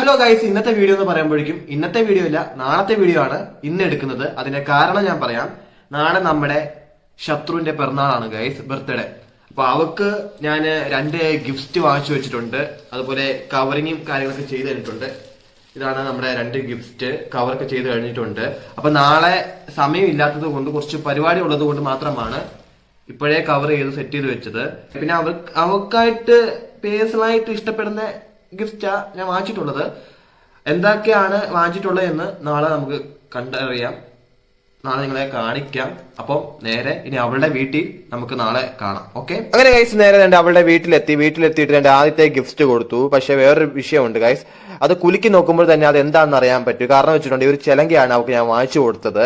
Hello guys, ഇന്നത്തെ video എന്ന് പറയുമ്പോഴേക്കും ഇന്നത്തെ വീഡിയോ ഇല്ല, നാളത്തെ വീഡിയോ ആണ് ഇന്ന് എടുക്കുന്നത്. അതിന്റെ കാരണം ഞാൻ പറയാം. നാളെ നമ്മുടെ ശത്രുവിന്റെ പിറന്നാളാണ് ഗൈസ്, ബർത്ത്ഡേ. അപ്പൊ അവക്ക് ഞാൻ 2 ഗിഫ്റ്റ് വാങ്ങിച്ചു വെച്ചിട്ടുണ്ട്. അതുപോലെ കവറിങ്ങും കാര്യങ്ങളൊക്കെ ചെയ്ത് തന്നിട്ടുണ്ട്. ഇതാണ് നമ്മുടെ 2 ഗിഫ്റ്റ്, കവറൊക്കെ ചെയ്ത് കഴിഞ്ഞിട്ടുണ്ട്. അപ്പൊ നാളെ സമയം ഇല്ലാത്തത് കൊണ്ട്, കുറച്ച് പരിപാടി ഉള്ളത് കൊണ്ട് മാത്രമാണ് ഇപ്പോഴേ കവർ ചെയ്ത് സെറ്റ് ചെയ്ത് വെച്ചത്. പിന്നെ അവക്കായിട്ട് പേഴ്സണലായിട്ട് ഇഷ്ടപ്പെടുന്ന ഗിഫ്റ്റാ ഞാൻ വാങ്ങിച്ചിട്ടുള്ളത്. എന്തൊക്കെയാണ് വാങ്ങിച്ചിട്ടുള്ളത് എന്ന് നാളെ നമുക്ക് കണ്ടറിയാം. നാളെ നിങ്ങളെ കാണിക്കാം. അപ്പം നേരെ ഇനി അവളുടെ വീട്ടിൽ നമുക്ക് നാളെ കാണാം. ഓക്കെ, അങ്ങനെ ഗൈസ് നേരെ അവളുടെ വീട്ടിലെത്തിയിട്ട് എന്റെ ആദ്യത്തെ ഗിഫ്റ്റ് കൊടുത്തു. പക്ഷെ വേറൊരു വിഷയമുണ്ട് ഗൈസ്, അത് കുലുക്കി നോക്കുമ്പോൾ തന്നെ അത് എന്താണെന്ന് അറിയാൻ പറ്റും. കാരണം വെച്ചിട്ടുണ്ടെങ്കിൽ ഒരു ചിലങ്കയാണ് അവൾക്ക് ഞാൻ വാങ്ങിച്ചു കൊടുത്തത്.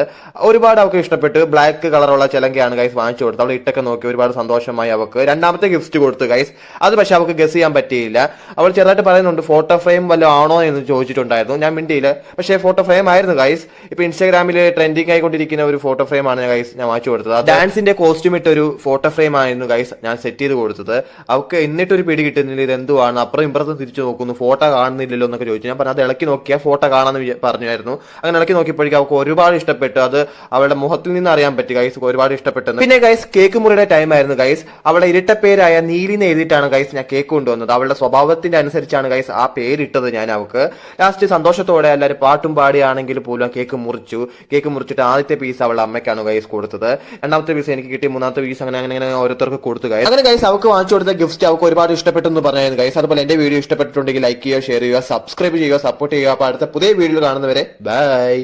ഒരുപാട് അവൾക്ക് ഇഷ്ടപ്പെട്ടു. ബ്ലാക്ക് കളറുള്ള ചിലങ്കയാണ് ഗൈസ് വാങ്ങിച്ചു കൊടുത്തത്. അവൾ ഇട്ടൊക്കെ നോക്കി ഒരുപാട് സന്തോഷമായി. അവൾക്ക് രണ്ടാമത്തെ ഗിഫ്റ്റ് കൊടുത്തു ഗൈസ്. അത് പക്ഷെ അവൾക്ക് ഗസ് ചെയ്യാൻ പറ്റിയില്ല. അവൾ ചെറുതായിട്ട് പറയുന്നുണ്ട് ഫോട്ടോ ഫ്രെയിം വല്ലതും ആണോ എന്ന് ചോദിച്ചിട്ടുണ്ടായിരുന്നു. ഞാൻ മിണ്ടിയില്ല. പക്ഷേ ഫോട്ടോ ഫ്രെയിം ആയിരുന്നു ഗൈസ്. ഇപ്പൊ ഇൻസ്റ്റാഗ്രാമിൽ ട്രെൻഡിങ് ആയിക്കൊണ്ടിരിക്കുന്ന ഒരു ഫോട്ടോ ഫ്രെയിം ആണ് ഗൈസ് ഞാൻ വാങ്ങിച്ചു കൊടുത്തത്. ഡാൻസിന്റെ കോസ്റ്റ്യൂം ഇട്ട ഒരു ഫോട്ടോ ഫ്രെയിം ആയിരുന്നു ഗൈസ് ഞാൻ സെറ്റ് ചെയ്ത് കൊടുത്തത്. അവൾക്ക് എന്നിട്ടൊരു പിടി കിട്ടുന്നില്ല, ഇത് എന്തുവാണ്, അപ്പുറം ഇപ്പുറത്തും തിരിച്ചു നോക്കുന്നു, ഫോട്ടോ കാണുന്നില്ലല്ലോ എന്നൊക്കെ ചോദിച്ചു. ഞാൻ പറഞ്ഞു അത് ഇളക്കി നോക്കിയാൽ ഫോട്ടോ കാണാമെന്ന് പറഞ്ഞായിരുന്നു. അങ്ങനെ ഇളക്കി നോക്കിയപ്പോഴേക്കും അവൾക്ക് ഒരുപാട് ഇഷ്ടപ്പെട്ടു. അത് അവളുടെ മുഖത്തിൽ നിന്ന് അറിയാൻ പറ്റി ഗൈസ്, ഒരുപാട് ഇഷ്ടപ്പെട്ടു. പിന്നെ ഗൈസ് കേക്ക് മുറിയുടെ ടൈം ആയിരുന്നു ഗൈസ്. അവളുടെ ഇരട്ടപ്പേരായ നീലിനെ എഴുതിയിട്ടാണ് ഗൈസ് ഞാൻ കേക്ക് കൊണ്ടുവന്നത്. അവളുടെ സ്വഭാവത്തിന്റെ അനുസരിച്ചാണ് ഗൈസ് ആ പേരിട്ടത് ഞാൻ അവൾക്ക്. ലാസ്റ്റ് സന്തോഷത്തോടെ എല്ലാവരും പാട്ടും പാടിയാണെങ്കിൽ പോലും കേക്ക് മുറിച്ചു. കേക്ക് മുറിച്ചിട്ട് ആദ്യത്തെ പീസ് അവളുടെ അമ്മയ്ക്കാണ് ഗൈസ് കൊടുത്തത്. രണ്ടാമത്തെ പീസ് എനിക്ക് കിട്ടി. മൂന്നാമത്തെ പീസ് അങ്ങനെ ഓരോരുത്തർക്ക് കൊടുത്തു ഗൈസ്. അങ്ങനെ ഗൈസ് അവൾക്ക് വാങ്ങിച്ചു കൊടുത്ത ഗിഫ്റ്റ് അവൾക്ക് ഒരുപാട് ഇഷ്ടപ്പെട്ടു എന്ന് പറഞ്ഞു ഗൈസ്. അതുപോലെ എന്റെ വീഡിയോ ഇഷ്ടപ്പെട്ടിട്ടുണ്ടെങ്കിൽ ലൈക്ക് ചെയ്യുക, ഷെയർ ചെയ്യുക, സബ്സ്ക്രൈബ് ചെയ്യുക, സപ്പോർട്ട് ചെയ്യുക. അപ്പൊ അടുത്ത പുതിയ വീഡിയോയിൽ കാണുന്നവരെ ബൈ.